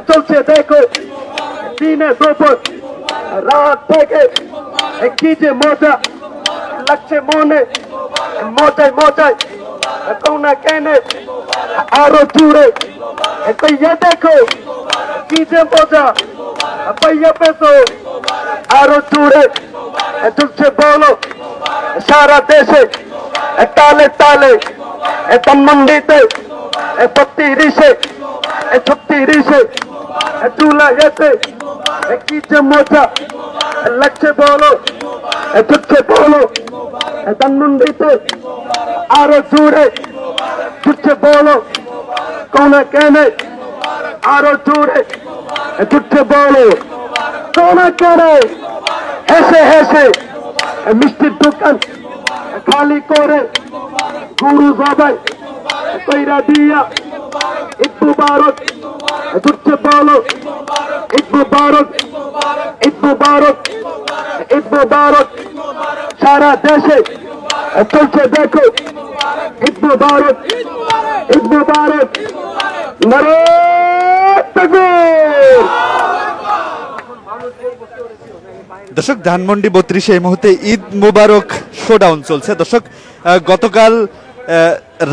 চলছে দেখো দিনে দুপুর রাত থেকে কি যে মজা লাগছে মনে মজায় মজায় কোনা কেনে আরো জুড়ে কইয়া দেখো কি যে মজা পাইয়া পেছো আরো জুড়ে চলছে বলো সারা দেশে তালে তালে ধানমন্ডিতে 32-এ 36-এ জুলাইতে কি যে মজা লাগছে বলো চলছে বলো ধানমন্ডিতে আরো জুড়ে চলছে বলো কোনা কেনে আরো জুড়ে চলছে বলো কোনা কেনে হেসে হেসে মিষ্টির দোকান খালি করে গুরু সবাই কইরা দিয়া ঈদ মুবারক চলছে বলো ঈদ মুবারক ঈদ মুবারক ঈদ মুবারক সারা দেশে চলছে দেখো ঈদ মুবারক ঈদ মুবারক নারে তাকবীর। দর্শক ধানমন্ডি 32 এই মুহূর্তে ঈদ মুবারক শোডাউন চলছে। দর্শক গতকাল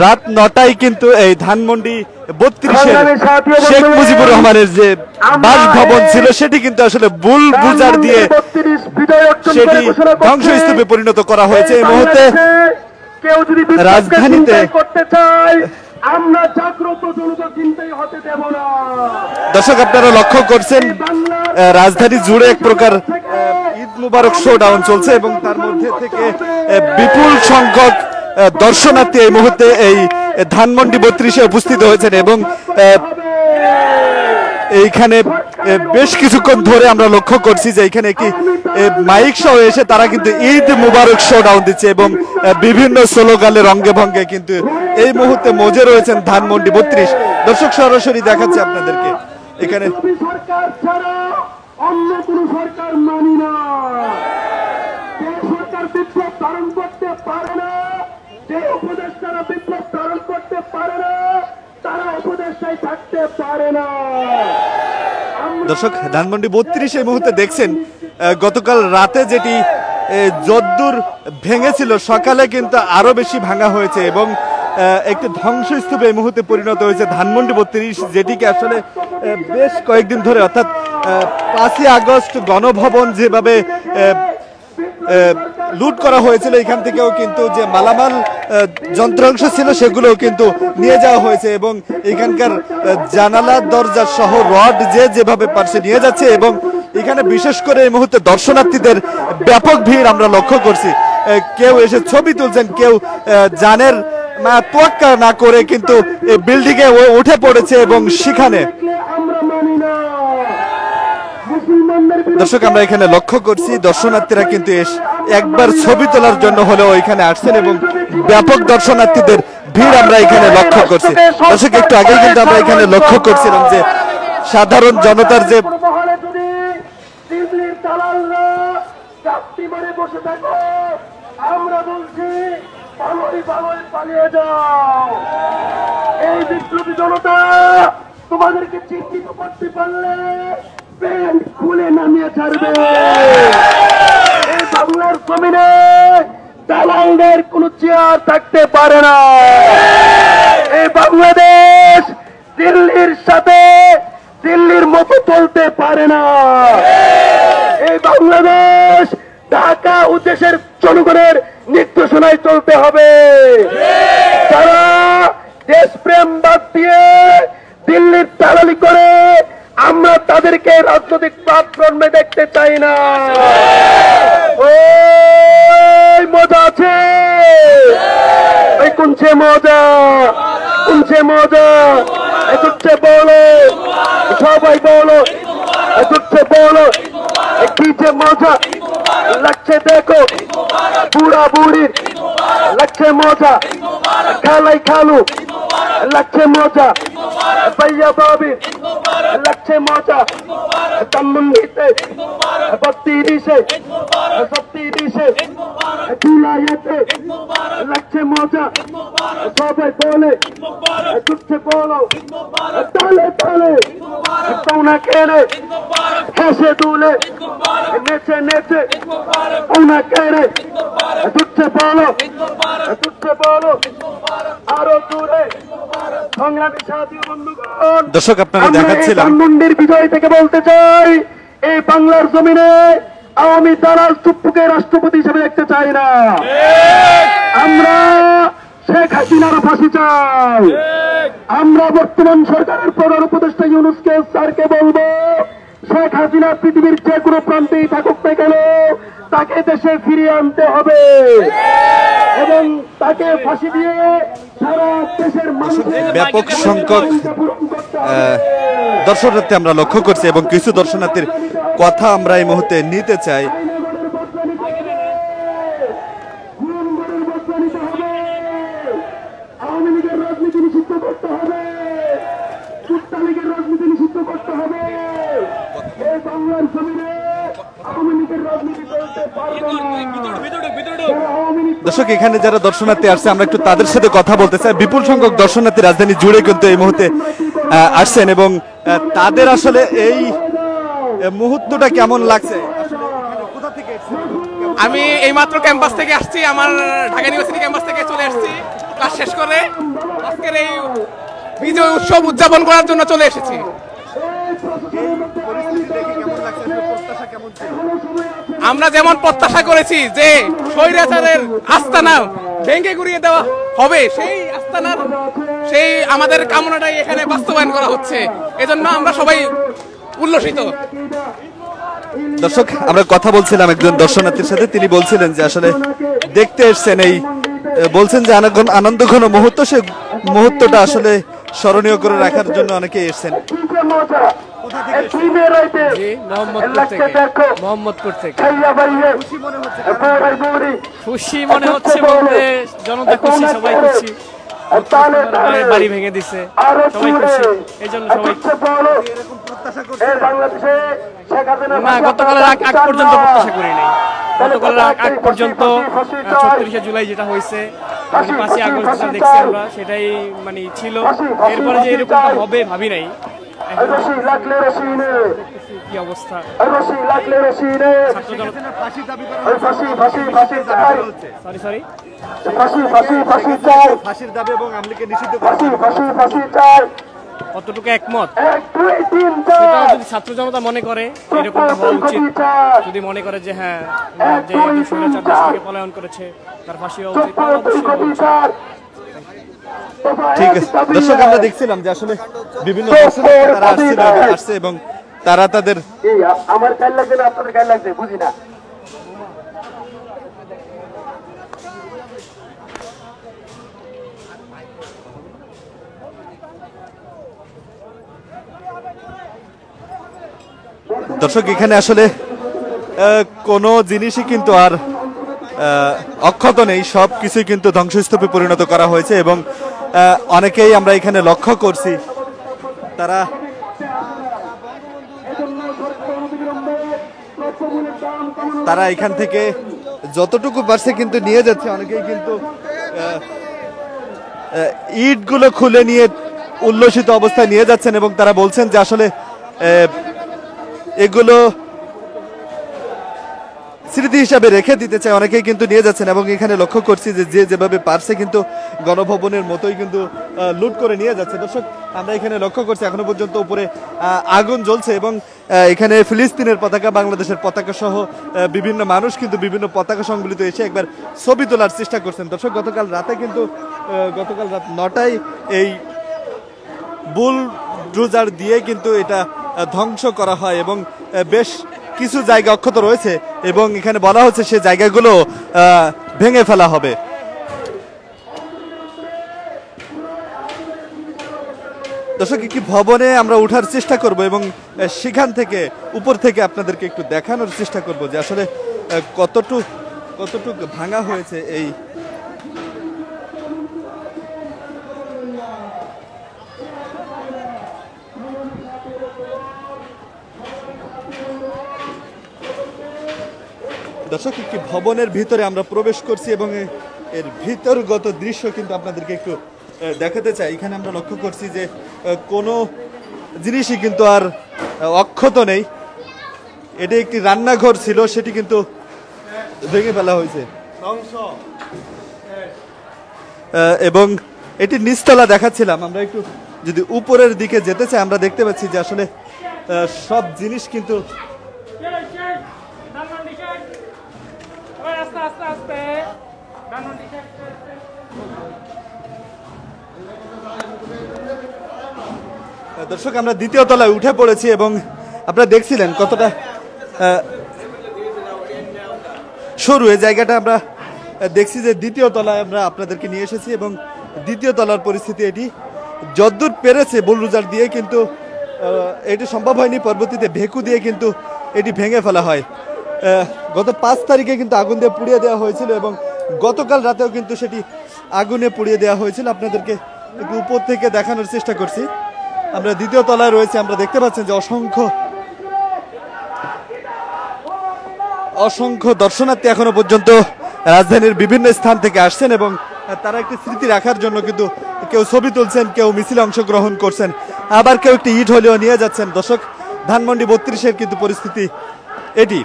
রাত 9টায় কিন্তু এই ধানমন্ডি 32-এর শেখ মুজিবুর রহমানের যে বাসভবন ছিল সেটি কিন্তু আসলে বুলডোজার দিয়ে সেটি ধ্বংসস্তূপে পরিণত করা হয়েছে। এই মুহূর্তে রাজধানীতে আমরা জাগ্রত জনতা চিন্তাই হতে দেব না। দর্শক আপনারা লক্ষ্য করছেন রাজধানী জুড়ে এক প্রকার ঈদ মুবারক শোডাউন চলছে এবং তার মধ্যে থেকে বিপুল সংখ্যক দর্শনার্থী এই মুহূর্তে এই ধানমন্ডি 32-এ উপস্থিত হয়েছেন এবং এইখানে বেশ কিছুক্ষণ ধরে আমরা লক্ষ্য করছি যে এখানে একটি মাইক সহ এসে তারা কিন্তু ঈদ মুবারক শোডাউন দিচ্ছে এবং বিভিন্ন স্লোগানে রঙ্গে ভঙ্গে কিন্তু এই মুহূর্তে মজে রয়েছেন ধানমন্ডি 32। দর্শক সরাসরি দেখাচ্ছে আপনাদেরকে এখানে সরকার ছাড়া অন্য কোন সরকার মানি না। যে সরকার বিপ্লব ধারণ করতে পারে না, যে উপদেষ্টারা বিপ্লব ধারণ করতে পারে না, তারা উপদেষ্টায় থাকতে পারে না। দর্শক ধানমন্ডি 32 এই মুহূর্তে দেখছেন গতকাল রাতে যেটি যদ্দূর ভেঙেছিল সকালে কিন্তু আরো বেশি ভাঙা হয়েছে এবং একটি ধ্বংসস্তূপে এই মুহূর্তে পরিণত হয়েছে ধানমন্ডি 32, যেটিকে আসলে বেশ কয়েকদিন ধরে অর্থাৎ 5ই আগস্ট গণভবন যেভাবে লুট করা হয়েছিল এখান থেকেও কিন্তু যে মালামাল যন্ত্রাংশ ছিল সেগুলোও কিন্তু নিয়ে যাওয়া হয়েছে এবং এখানকার জানালা দরজা সহ রড যেভাবে পারছে নিয়ে যাচ্ছে এবং এখানে বিশেষ করে এই মুহূর্তে দর্শনার্থীদের ব্যাপক ভিড় আমরা লক্ষ্য করছি। কেউ এসে ছবি তুলছেন, কেউ জানের তোয়াক্কা না করে কিন্তু এই বিল্ডিং এ উঠে পড়েছে এবং সেখানে দর্শক আমরা এখানে লক্ষ্য করছি দর্শনার্থীরা কিন্তু একবার ছবি তোলার জন্য হলেও এখানে আসছেন এবং ব্যাপক দর্শনার্থীদের ভিড় আমরা এখানে লক্ষ্য করছি। দর্শক একটু আগে কিন্তু আমরা এখানে লক্ষ্য করছিলাম যে সাধারণ জনতার যে আমরা বলছি পালিয়ে যাও। এই বিপ্লবী জনতা তোমাদেরকে চিহ্নিত করতে পারলে প্যান্ট খুলে নামিয়ে ছাড়বে। এই বাংলার জমিনে দালালদের কোন চেয়ার থাকতে পারে না। এই বাংলাদেশ দিল্লির সাথে দিল্লির মতো চলতে পারে না। এই বাংলাদেশ ঢাকা উদ্দেশ্যের জনগণের নির্দেশনায় চলতে হবে। যারা দেশপ্রেম বাদ দিয়ে দিল্লির দালালি করে আমরা তাদেরকে রাজনৈতিক প্ল্যাটফর্মে দেখতে চাই না। ওই মজা আছে, ওই কোনছে মজা, কোনছে মজা, এসে বলো সবাই বলো, এসে বলো কি যে মজা লাগছে দেখো বুড়া বুড়ির লাগছে মজা, খালাই খালু লাগছে মজা, ভাইয়া ভাবি লাগছে মজা, ধানমন্ডিতে 32-এ 36-এ জুলাইতে লাগছে মজা। সবাই বলে ছুটছে বলো তালে তালে ওনাকে হেসে তুলে নেচে নেচে ওনাকে তুচ্ছে বলো আরো দূরে সংগ্রামী সাথী বন্ধুগণ। দর্শক আপনারা দেখাচ্ছিলাম ধানমন্ডির বিজয় থেকে বলতে চাই, এই বাংলার জমিনে আওয়ামী দালাল চুপ্পুকে রাষ্ট্রপতি হিসেবে দেখতে চাই না। আমরা শেখ হাসিনার ফাঁসি চাই। আমরা বর্তমান সরকারের প্রধান উপদেষ্টা ইউনূসকে স্যারকে বলবো, শেখ হাসিনা পৃথিবীর যে কোনো প্রান্তেই থাকুক না কেন তাকে দেশে ফিরিয়ে আনতে হবে এবং তাকে ফাঁসি দিয়ে সারা দেশের মানুষের ব্যাপক সংখ্যক দর্শনার্থী আমরা লক্ষ্য করছি এবং কিছু দর্শনার্থীর কথা আমরা এই মুহূর্তে নিতে চাই। আওয়ামী লীগের রাজনীতি নিষিদ্ধ করতে হবে, কুত্তা লীগের রাজনীতি নিষিদ্ধ করতে হবে। এই বাংলার জমিনে আওয়ামী লীগের রাজনীতি করতে পারবে না। দর্শক এখানে যারা দর্শনার্থী আসছে আমরা একটু তাদের সাথে কথা বলতে চাই। বিপুল সংখ্যক দর্শনার্থী রাজধানী জুড়ে কিন্তু এই মুহূর্তে আসছেন এবং তাদের আসলে এই মুহূর্তটা কেমন লাগছে? আমি এইমাত্র ক্যাম্পাস থেকে আসছি, আমার ঢাকা ইউনিভার্সিটি ক্যাম্পাস থেকে চলে আসছি ক্লাস শেষ করে। আজকের এই বিজয় উৎসব উদযাপন করার জন্য চলে এসেছি। আমরা যেমন প্রত্যাশা করেছি যে স্বৈরাচারের আস্তানা ভেঙে গুড়িয়ে দেওয়া হবে, সেই আস্তানার সেই আমাদের কামনাটাই এখানে বাস্তবায়ন করা হচ্ছে। এজন্য আমরা সবাই উল্লসিত। দর্শক আমরা কথা বলছিলাম একজন দর্শনার্থীর সাথে, তিনি বলছিলেন যে আসলে দেখতে এসছেন এই বলছেন যে আনন্দঘন মুহূর্ত, সে মুহূর্তটা আসলে স্মরণীয় করে রাখার জন্য অনেকে এসছেন। মোহাম্মদপুর থেকে খুশি মনে হচ্ছে বলতে জনতা খুশি, সবাই খুশি। বাড়ি ভেঙে দিছে, সবাই খুশি, এই জন্য সবাই। না, গতকালের আগ পর্যন্ত প্রত্যাশা করি নাই। গতকালের আগ পর্যন্ত ৩৬শে জুলাই যেটা হয়েছে, ৫ই আগস্ট যেটা দেখছি আমরা, সেটাই মানে ছিল। এরপরে যে এরকমটা হবে ভাবি নাই। কি অবস্থা, সরি কতটুকু একমত সেটা যদি ছাত্র জনতা মনে করে এরকমটা হওয়া উচিত, যদি মনে করে যে হ্যাঁ যে স্বৈরাচারকে পলায়ন করেছে তার ফাঁসি হওয়া উচিত, ঠিক আছে দর্শক আমরা দেখছিলাম যে আসলে বিভিন্ন তারা আসছে এবং তারা তাদের আমার গায়ে লাগছে না, আপনাদের গায়ে লাগছে বুঝি না। দর্শক এখানে আসলে কোনো জিনিসই কিন্তু আর অক্ষত নেই, সব কিছুই কিন্তু ধ্বংসস্তূপে পরিণত করা হয়েছে এবং অনেকেই আমরা এখানে লক্ষ্য করছি তারা এখান থেকে যতটুকু পারছে কিন্তু নিয়ে যাচ্ছে। অনেকেই কিন্তু ইটগুলো খুলে নিয়ে উল্লসিত অবস্থায় নিয়ে যাচ্ছেন এবং তারা বলছেন যে আসলে এগুলো স্মৃতি হিসাবে রেখে দিতে চায়। অনেকেই কিন্তু নিয়ে যাচ্ছেন এবং এখানে লক্ষ্য করছি যে যে যেভাবে পারছে কিন্তু গণভবনের মতোই কিন্তু লুট করে নিয়ে যাচ্ছে। দর্শক আমরা এখানে লক্ষ্য করছি এখনো পর্যন্ত উপরে আগুন জ্বলছে এবং এখানে ফিলিস্তিনের পতাকা, বাংলাদেশের পতাকা সহ বিভিন্ন মানুষ কিন্তু বিভিন্ন পতাকা সংবলিত এসে একবার ছবি তোলার চেষ্টা করছেন। দর্শক গতকাল রাত 9টায় এই বুলডোজার দিয়ে কিন্তু এটা ধ্বংস করা হয় এবং বেশ কিছু জায়গা অক্ষত রয়েছে এবং এখানে বলা হচ্ছে সে জায়গাগুলো ভেঙে ফেলা হবে। দর্শক একটি ভবনে আমরা ওঠার চেষ্টা করব এবং সেখান থেকে উপর থেকে আপনাদেরকে একটু দেখানোর চেষ্টা করব যে আসলে কতটুকু ভাঙা হয়েছে এই দর্শক একটি ভবনের ভিতরে আমরা প্রবেশ করছি এবং এর ভিতরগত দৃশ্য কিন্তু আপনাদেরকে একটু দেখাতে চাই। এখানে আমরা লক্ষ্য করছি যে কোনো জিনিসই কিন্তু আর অক্ষত নেই। এটি একটি রান্নাঘর ছিল, সেটি কিন্তু ভেঙে ফেলা হয়েছে এবং এটি নিচতলা দেখাচ্ছিলাম। আমরা একটু যদি উপরের দিকে যেতে চাই আমরা দেখতে পাচ্ছি যে আসলে সব জিনিস কিন্তু দর্শক আমরা দ্বিতীয় তলায় উঠে পড়েছি এবং আপনারা দেখছিলেন কতটা সরু এই জায়গাটা। আমরা দেখছি যে দ্বিতীয় তলায় আমরা আপনাদেরকে নিয়ে এসেছি এবং দ্বিতীয় তলার পরিস্থিতি এটি যদ্দূর পেরেছে বুলডোজার দিয়ে, কিন্তু এটি সম্ভব হয়নি। পরবর্তীতে ভেকু দিয়ে কিন্তু এটি ভেঙে ফেলা হয়। গত 5 তারিখে কিন্তু আগুন দিয়ে পুড়িয়ে দেওয়া হয়েছিল এবং গতকাল রাতেও কিন্তু সেটি আগুনে পুড়িয়ে দেওয়া হয়েছিল। আপনাদেরকে একটু উপর থেকে দেখানোর চেষ্টা করছি। আমরা দ্বিতীয় তলায় রয়েছে, আমরা দেখতে পাচ্ছেন যে অসংখ্য দর্শনার্থী এখনো পর্যন্ত রাজধানীর বিভিন্ন স্থান থেকে আসছেন এবং তারা একটি স্মৃতি রাখার জন্য কিন্তু কেউ ছবি তুলছেন, কেউ মিছিলে অংশগ্রহণ করছেন, আবার কেউ একটি ইট হলেও নিয়ে যাচ্ছেন। দর্শক ধানমন্ডি 32-এর কিন্তু পরিস্থিতি এটি।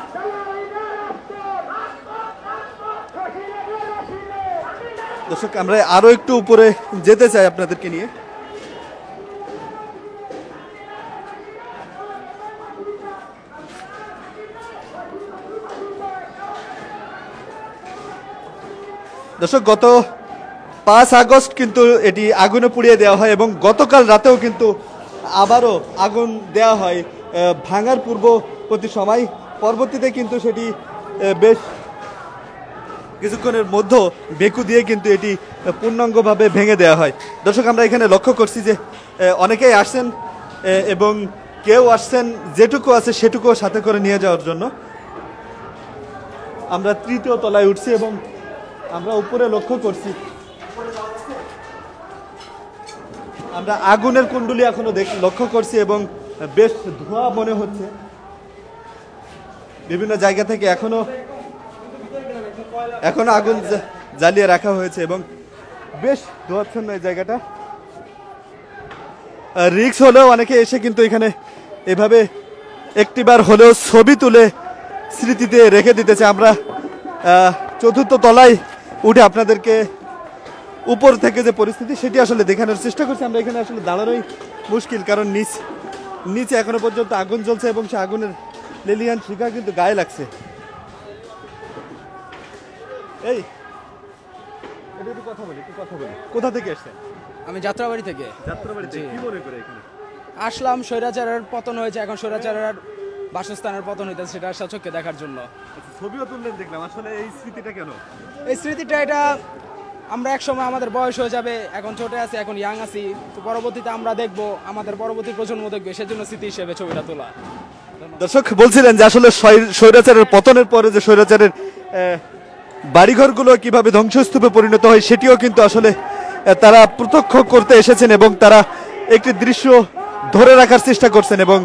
দর্শক আমরা আরো একটু উপরে যেতে চাই আপনাদেরকে নিয়ে। দর্শক গত 5 আগস্ট কিন্তু এটি আগুনে পুড়িয়ে দেওয়া হয় এবং গতকাল রাতেও কিন্তু আবারও আগুন দেওয়া হয় ভাঙার পূর্ববর্তী সময়। পরবর্তীতে কিন্তু সেটি বেশ কিছুক্ষণের মধ্যে ভেকু দিয়ে কিন্তু এটি পূর্ণাঙ্গভাবে ভেঙে দেওয়া হয়। দর্শক আমরা এখানে লক্ষ্য করছি যে অনেকেই আসছেন এবং কেউ আসছেন যেটুকু আছে সেটুকু সাথে করে নিয়ে যাওয়ার জন্য। আমরা তৃতীয় তলায় উঠছি এবং আমরা উপরে লক্ষ্য করছি, আমরা আগুনের কুণ্ডুলি এখনো লক্ষ্য করছি এবং বেশ ধোঁয়া মনে হচ্ছে। বিভিন্ন জায়গা থেকে এখনো আগুন জ্বালিয়ে রাখা হয়েছে এবং বেশ ধোঁয়াচ্ছন্ন এই জায়গাটা। রিক্স হলেও অনেকে এসে কিন্তু এখানে এভাবে একটিবার হলেও ছবি তুলে স্মৃতিতে রেখে দিতেছে। আমরা চতুর্থ তলায় উঠে আপনাদেরকে উপর থেকে যে পরিস্থিতি সেটি আসলে দেখানোর চেষ্টা করছি। আমরা এখানে আসলে দাঁড়ানোই মুশকিল, কারণ নিচে এখনো পর্যন্ত আগুন জ্বলছে এবং সে আগুনের লেলিয়ান শিখা কিন্তু গায়ে লাগছে। এই একটু কথা বলি। কোথা থেকে এসছেন? আমি যাত্রাবাড়ি থেকে। যাত্রাবাড়ি থেকে কি মনে করে এখানে আসলাম? স্বৈরাচারের পতন হয়েছে, এখন স্বৈরাচারের বাসস্থানের পতন হইতেছে, সেটা সচক্ষে দেখার জন্য। ছবিও তুললেন দেখলাম। আসলে এই স্মৃতিটা কেন? এই স্মৃতিটা এটা আমরা এক সময় আমাদের বয়স হয়ে যাবে, এখন ছোট আছি, এখন ইয়াং আছি, তো পরবর্তীতে আমরা দেখবো, আমাদের পরবর্তী প্রজন্ম দেখবে, সেজন্য স্মৃতি হিসেবে ছবিটা তোলা। দর্শক বলছিলেন যে আসলে স্বৈরাচারের পতনের পরে যে স্বৈরাচারের বাড়িঘরগুলো কিভাবে ধ্বংসস্তূপে পরিণত হয় সেটিও কিন্তু আসলে তারা প্রত্যক্ষ করতে এসেছেন এবং তারা একটি দৃশ্য ধরে রাখার চেষ্টা করছেন এবং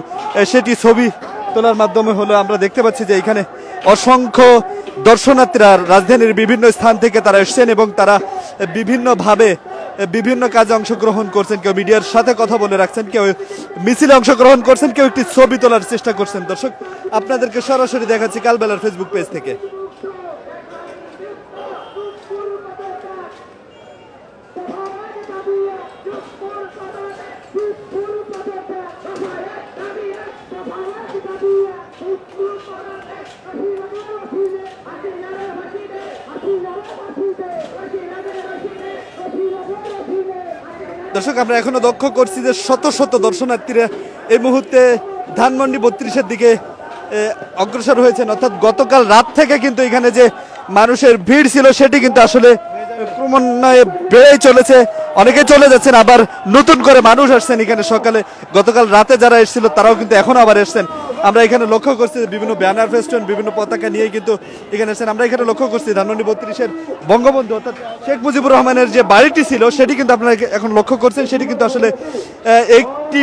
সেটি ছবি তোলার মাধ্যমে হলো। আমরা দেখতে পাচ্ছি যে এখানে অসংখ্য দর্শনার্থীরা রাজধানীর বিভিন্ন স্থান থেকে তারা এসছেন এবং তারা বিভিন্নভাবে বিভিন্ন কাজে অংশগ্রহণ করছেন। কেউ মিডিয়ার সাথে কথা বলে রাখছেন, কেউ মিছিলে অংশগ্রহণ করছেন, কেউ একটি ছবি তোলার চেষ্টা করছেন। দর্শক আপনাদেরকে সরাসরি দেখাচ্ছি কালবেলার ফেসবুক পেজ থেকে। দর্শক আমরা এখনো লক্ষ্য করছি যে শত শত দর্শনার্থীরা এই মুহূর্তে ধানমন্ডি 32-এর দিকে অগ্রসর হয়েছেন। অর্থাৎ গতকাল রাত থেকে কিন্তু এখানে যে মানুষের ভিড় ছিল সেটি কিন্তু আসলে ক্রমান্বয়ে বেড়েই চলেছে। অনেকে চলে যাচ্ছেন, আবার নতুন করে মানুষ আসছেন এখানে। সকালে গতকাল রাতে যারা এসেছিল তারাও কিন্তু এখন আবার এসছেন। আমরা এখানে লক্ষ্য করছি বিভিন্ন ব্যানার ফেস্টুন বিভিন্ন পতাকা নিয়ে কিন্তু এখানে এসেছেন। আমরা এখানে লক্ষ্য করছি ধানমন্ডি 32-এর বঙ্গবন্ধু অর্থাৎ শেখ মুজিবুর রহমানের যে বাড়িটি ছিল সেটি কিন্তু আপনারা এখন লক্ষ্য করছেন, সেটি কিন্তু আসলে একটি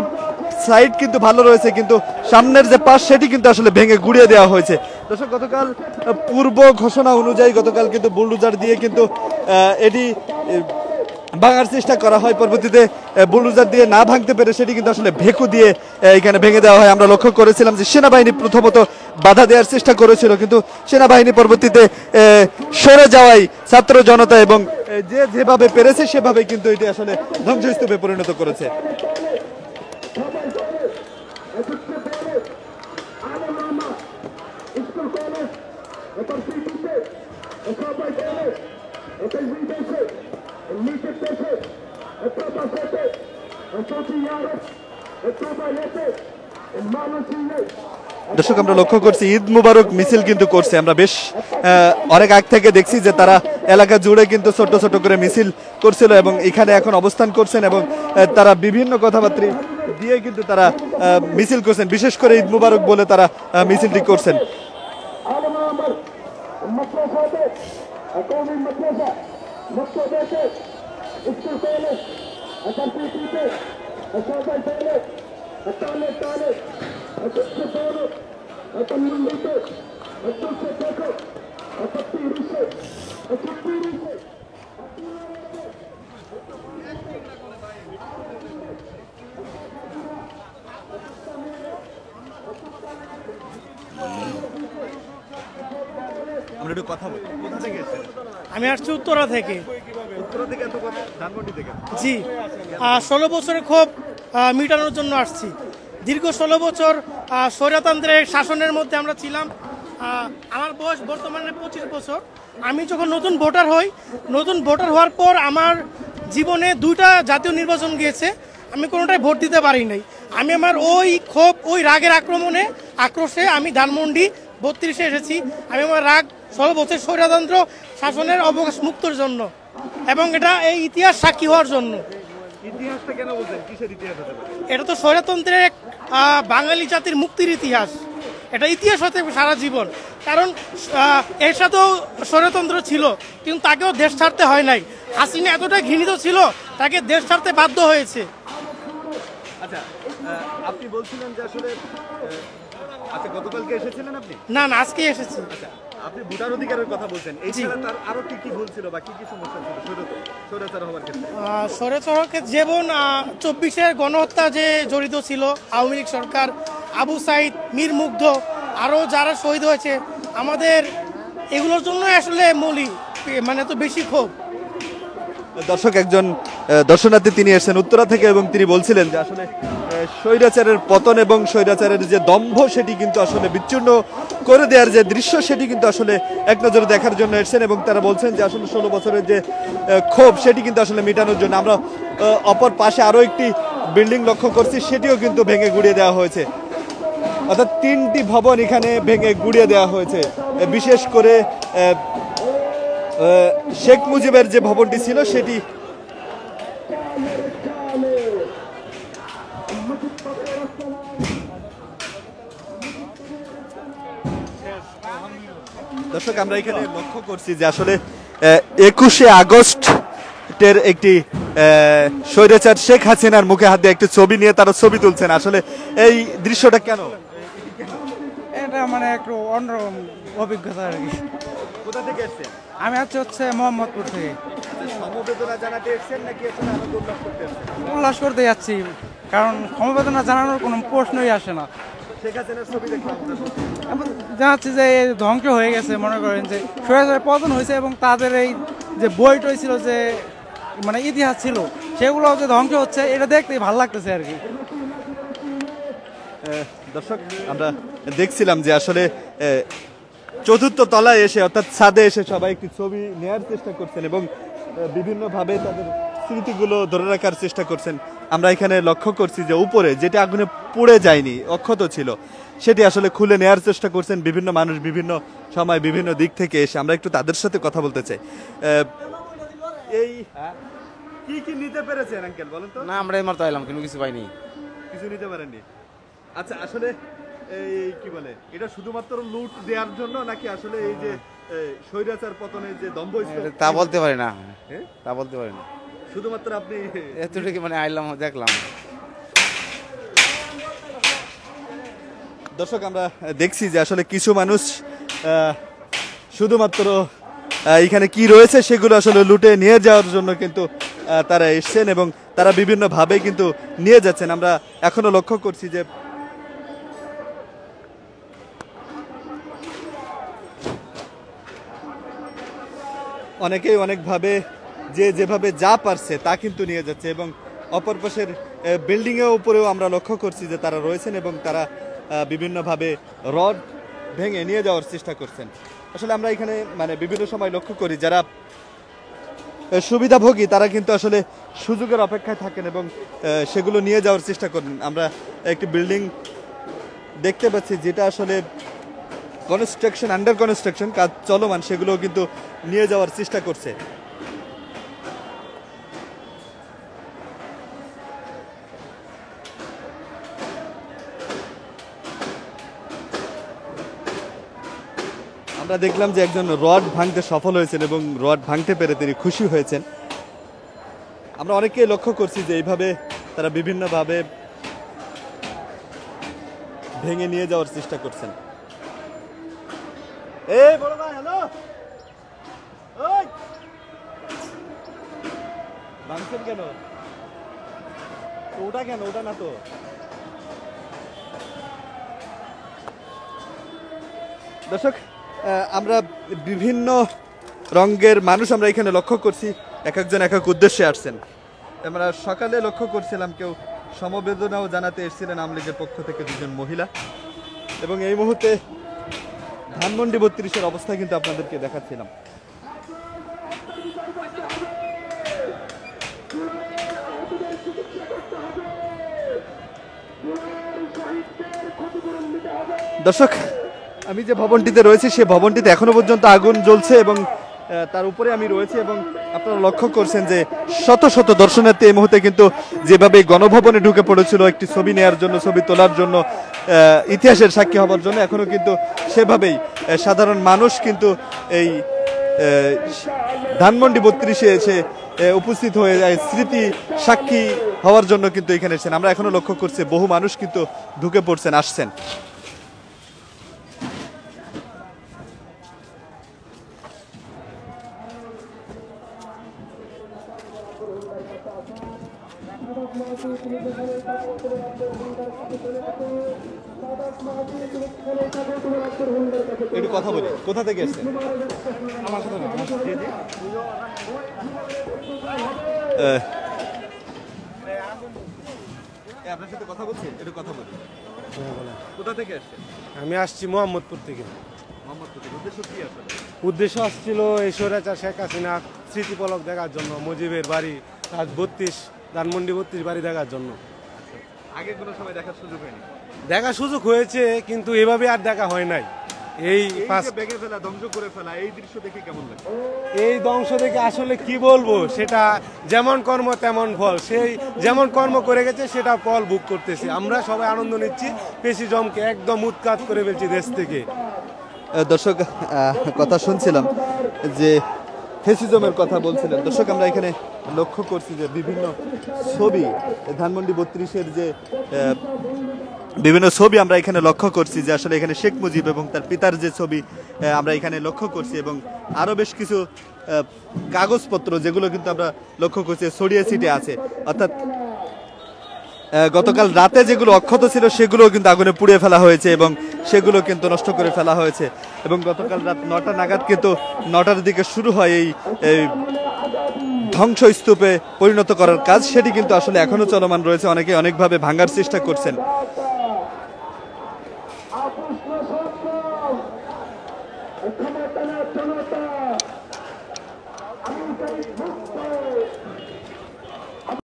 সাইড কিন্তু ভালো রয়েছে, কিন্তু সামনের যে পাশ সেটি কিন্তু আসলে ভেঙে গুড়িয়ে দেওয়া হয়েছে। দর্শক গতকাল পূর্ব ঘোষণা অনুযায়ী গতকাল কিন্তু বুলডোজার দিয়ে কিন্তু এটি ভাঙার চেষ্টা করা হয়, পরবর্তীতে বুলডোজার দিয়ে না ভাঙতে পেরে সেটি কিন্তু আসলে ভেকু দিয়ে এখানে ভেঙে দেওয়া হয়। আমরা লক্ষ্য করেছিলাম যে সেনাবাহিনী প্রথমত বাধা দেওয়ার চেষ্টা করেছিল, কিন্তু সেনাবাহিনী পরবর্তীতে সরে যাওয়ায় ছাত্র জনতা এবং যে যেভাবে পেরেছে সেভাবে কিন্তু এটি আসলে ধ্বংসস্তূপে পরিণত করেছে। দর্শক, আমরা লক্ষ্য করছি ঈদ মুবারক মিছিল কিন্তু করছে। আমরা বেশ অনেক আগ থেকে দেখছি যে তারা এলাকা জুড়ে কিন্তু ছোট ছোট করে মিছিল করছিল এবং এখানে এখন অবস্থান করছেন এবং তারা বিভিন্ন কথাবার্তা দিয়ে কিন্তু তারা মিছিল করছেন, বিশেষ করে ঈদ মুবারক বলে তারা মিছিলটি করছেন। আমরা একটু কথা বলি। কোথা থেকে এসেছেন? আমি আসছি উত্তরা থেকে। উত্তরা থেকে? এত কথা ধানমন্ডি থেকে? জি, 16 বছরের ক্ষোভ মিটানোর জন্য আসছি। দীর্ঘ 16 বছর স্বৈরতন্ত্রের শাসনের মধ্যে আমরা ছিলাম। আমার বয়স বর্তমানে 25 বছর। আমি যখন নতুন ভোটার হওয়ার পর আমার জীবনে 2টা জাতীয় নির্বাচন গিয়েছে, আমি কোনোটাই ভোট দিতে পারি নাই। আমি আমার ওই ক্ষোভ, ওই রাগের আক্রোশে আমি ধানমন্ডি 32-এ এসেছি। আমি আমার রাগ 16 বছর স্বৈরতন্ত্র শাসনের অবকাশ মুক্তর জন্য এবং এটা এই ইতিহাস সাক্ষী হওয়ার জন্য। ইতিহাসটা কেন বলছেন? কিসের ইতিহাস হতে পারে? এটা তো স্বৈরতন্ত্রের এক বাঙালি জাতির মুক্তির ইতিহাস। এটা ইতিহাস হতে সারা জীবন, কারণ এর সাথেও স্বৈরতন্ত্র ছিল কিন্তু তাকেও দেশ ছাড়তে হয় নাই। হাসিনা এতটা ঘৃণিত ছিল, তাকে দেশ ছাড়তে বাধ্য হয়েছে। আচ্ছা, আপনি বলছিলেন যে আসলে আচ্ছা গতকালকে এসেছিলেন আপনি? না, আজকে এসেছি। আচ্ছা, আপনি ভোটার অধিকারের কথা বলছেন, এছাড়া তার আরো কি কি ভুল ছিল বা কি কি সমস্যা ছিল স্বৈরাচার হওয়ার ক্ষেত্রে? স্বৈরাচারকে যেমন 24-এর গণহত্যা যে জড়িত ছিল আওয়ামী লীগ সরকার, আবু সাইদ, মীর মুগ্ধ, আরও যারা শহীদ হয়েছে, আমাদের এগুলোর জন্য আসলে মানে তো বেশি ক্ষোভ। দর্শক, একজন দর্শনার্থী তিনি এসেছেন উত্তরা থেকে এবং তিনি বলছিলেন যে আসলে স্বৈরাচারের পতন এবং স্বৈরাচারের যে দম্ভ সেটি কিন্তু আসলে বিচ্ছিন্ন করে দেওয়ার যে দৃশ্য সেটি কিন্তু আসলে এক নজরে দেখার জন্য এসেছেন এবং তারা বলছেন যে আসলে 16 বছরের যে ক্ষোভ সেটি কিন্তু আসলে মেটানোর জন্য। আমরা অপর পাশে আরও একটি বিল্ডিং লক্ষ্য করছি, সেটিও কিন্তু ভেঙে গুড়িয়ে দেওয়া হয়েছে। অর্থাৎ 3টি ভবন এখানে ভেঙে গুড়িয়ে দেওয়া হয়েছে। বিশেষ করে শেখ মুজিবের যে ভবনটি ছিল সেটি। দর্শক, আমরা এখানে লক্ষ্য করছি যে আসলে 21শে আগস্টের একটি স্বৈরাচার শেখ হাসিনার মুখে হাত দিয়ে একটি ছবি নিয়ে তারা ছবি তুলছেন। আসলে এই দৃশ্যটা কেন? এটা মানে একটু অন্যরকম অভিজ্ঞতা আর কি। কোথা থেকে এসেছেন? আমি হচ্ছে মোহাম্মদপুর থেকে। সমবেদনা জানাতে এসেছেন নাকি আসলে আনন্দ উল্লাস করতে এসেছেন? উল্লাস করতে যাচ্ছি, কারণ সমবেদনা জানানোর কোনো প্রশ্নই আসে না। শেখ হাসিনার ছবি দেখলাম, জানাচ্ছি যে ধ্বংস হয়ে গেছে, মনে করেন যে স্বৈরাচারের পতন হয়েছে এবং তাদের এই যে বইটই ছিল, যে মানে ইতিহাস ছিল, সেগুলো যে ধ্বংস হচ্ছে, এটা দেখতেই ভালো লাগতেছে আর কি। দর্শক, আমরা দেখছিলাম যে আসলে 4র্থ তলায় এসে অর্থাৎ ছাদে এসে সবাই একটি ছবি নেওয়ার চেষ্টা করছেন এবং বিভিন্নভাবে তাদের স্মৃতিগুলো ধরে রাখার চেষ্টা করছেন। আমরা এখানে লক্ষ্য করছি যে উপরে যেটি আগুনে পুড়ে যায়নি, অক্ষত ছিল, সেটি আসলে খুলে নেওয়ার চেষ্টা করছেন বিভিন্ন মানুষ বিভিন্ন সময় বিভিন্ন দিক থেকে এসে। আমরা একটু তাদের সাথে কথা বলতে চাই। এই কি কি নিতে পেরেছেন আঙ্কেল বলেন তো? না, আমরা এমার তো এলাম, কিন্তু কিছু পাইনি। কিছু নিতে পারেননি? আচ্ছা, আসলে এই কি বলে, এটা শুধুমাত্র লুট দেওয়ার জন্য নাকি আসলে এই যে স্বৈরাচার পতনের যে দম্ভ তা বলতে পারি না, তা বলতে পারি না। শুধুমাত্র আপনি এতটুকু মানে আইলাম, দেখলাম। দর্শক, আমরা দেখছি যে আসলে কিছু মানুষ শুধুমাত্র এখানে কি রয়েছে সেগুলো আসলে লুটে নিয়ে যাওয়ার জন্য কিন্তু তারা এসছেন এবং তারা বিভিন্নভাবে কিন্তু নিয়ে যাচ্ছেন। আমরা এখনো লক্ষ্য করছি যে অনেকেই অনেকভাবে যেভাবে যা পারছে তা কিন্তু নিয়ে যাচ্ছে এবং অপর পাশের বিল্ডিংয়ের উপরেও আমরা লক্ষ্য করছি যে তারা রয়েছেন এবং তারা বিভিন্নভাবে রড ভেঙে নিয়ে যাওয়ার চেষ্টা করছেন। আসলে আমরা এখানে মানে বিভিন্ন সময় লক্ষ্য করি যারা সুবিধাভোগী তারা কিন্তু আসলে সুযোগের অপেক্ষায় থাকেন এবং সেগুলো নিয়ে যাওয়ার চেষ্টা করেন। আমরা একটি বিল্ডিং দেখতে পাচ্ছি যেটা আসলে কনস্ট্রাকশন আন্ডার কনস্ট্রাকশন কাজ চলমান, সেগুলো কিন্তু নিয়ে যাওয়ার চেষ্টা করছে। আমরা দেখলাম যে একজন রড ভাঙতে সফল হয়েছেন এবং রড ভাঙতে পেরে তিনি খুশি হয়েছেন। আমরা অনেকেই লক্ষ্য করছি যে এইভাবে তারা বিভিন্নভাবে ভেঙে নিয়ে যাওয়ার চেষ্টা করছেন। এই বড় ভাই, হ্যালো, ওই ভাঙছেন কেন? ওটা কেন? ওটা না তো। দর্শক, আমরা বিভিন্ন রঙের মানুষ আমরা এখানে লক্ষ্য করছি, এক একজন এক এক উদ্দেশ্যে আসছেন। আমরা সকালে লক্ষ্য করছিলাম কেউ সমবেদনাও জানাতে এসেছিলেন আওয়ামী লীগের পক্ষ থেকে দুজন মহিলা, এবং এই মুহূর্তে ধানমন্ডি 32-এর অবস্থা কিন্তু আপনাদেরকে দেখাচ্ছিলাম। দর্শক, আমি যে ভবনটিতে রয়েছি সে ভবনটিতে এখনো পর্যন্ত আগুন জ্বলছে এবং তার উপরে আমি রয়েছি এবং আপনারা লক্ষ্য করছেন যে শত শত দর্শনার্থী এই মুহূর্তে কিন্তু যেভাবে গণভবনে ঢুকে পড়েছিল একটি ছবি নেওয়ার জন্য, ছবি তোলার জন্য, ইতিহাসের সাক্ষী হবার জন্য, এখনো কিন্তু সেভাবেই সাধারণ মানুষ কিন্তু এই ধানমন্ডি 32-এ এসে উপস্থিত হয়ে যায় স্মৃতি সাক্ষী হওয়ার জন্য কিন্তু এখানে এসেছেন। আমরা এখনো লক্ষ্য করছি বহু মানুষ কিন্তু ঢুকে পড়ছেন, আসছেন। একটু কথা বলি, কোথা থেকে এসছেন? আপনার সাথে কথা বলছি, একটু কথা বলি। কোথা থেকে এসছেন? আমি আসছি মোহাম্মদপুর থেকে। উদ্দেশ্য কি আসলে? উদ্দেশ্য আসছিল এই স্বৈরাচার শেখ হাসিনা স্মৃতিপলক দেখার জন্য, মুজিবের বাড়ি ধানমন্ডি 32 বাড়ি দেখার জন্য। আগে কোনো সময় দেখার সুযোগ হয়নি? দেখার সুযোগ হয়েছে, কিন্তু এভাবে আর দেখা হয় নাই। এই ভেঙে ফেলা, ধ্বংস করে ফেলা, এই দৃশ্য দেখে কেমন লাগে? এই ধ্বংস দেখে আসলে কি বলবো, সেটা যেমন কর্ম তেমন ফল। সেই যেমন কর্ম করে গেছে সেটা ফল ভোগ করতেছি। আমরা সবাই আনন্দ নিচ্ছি, পেশি জমকে একদম উৎখাত করে ফেলছি দেশ থেকে। দর্শক, কথা শুনছিলাম যে ফেসিজমের কথা বলছিলেন। দর্শক, আমরা এখানে লক্ষ্য করছি যে বিভিন্ন ছবি, ধানমন্ডি 32-এর যে বিভিন্ন ছবি আমরা এখানে লক্ষ্য করছি যে আসলে এখানে শেখ মুজিব এবং তার পিতার যে ছবি আমরা এখানে লক্ষ্য করছি, এবং আরও বেশ কিছু কাগজপত্র যেগুলো কিন্তু আমরা লক্ষ্য করছি ছড়িয়ে ছিটে আছে। অর্থাৎ গতকাল রাতে যেগুলো অক্ষত ছিল সেগুলো কিন্তু আগুনে পুড়িয়ে ফেলা হয়েছে এবং সেগুলো কিন্তু নষ্ট করে ফেলা হয়েছে। এবং গতকাল রাত 9টা নাগাদ কিন্তু 9টার দিকে শুরু হয় এই ধ্বংসস্তূপে পরিণত করার কাজ, সেটি কিন্তু আসলে এখনো চলমান রয়েছে। অনেকে অনেকভাবে ভাঙার চেষ্টা করছেন। জনতা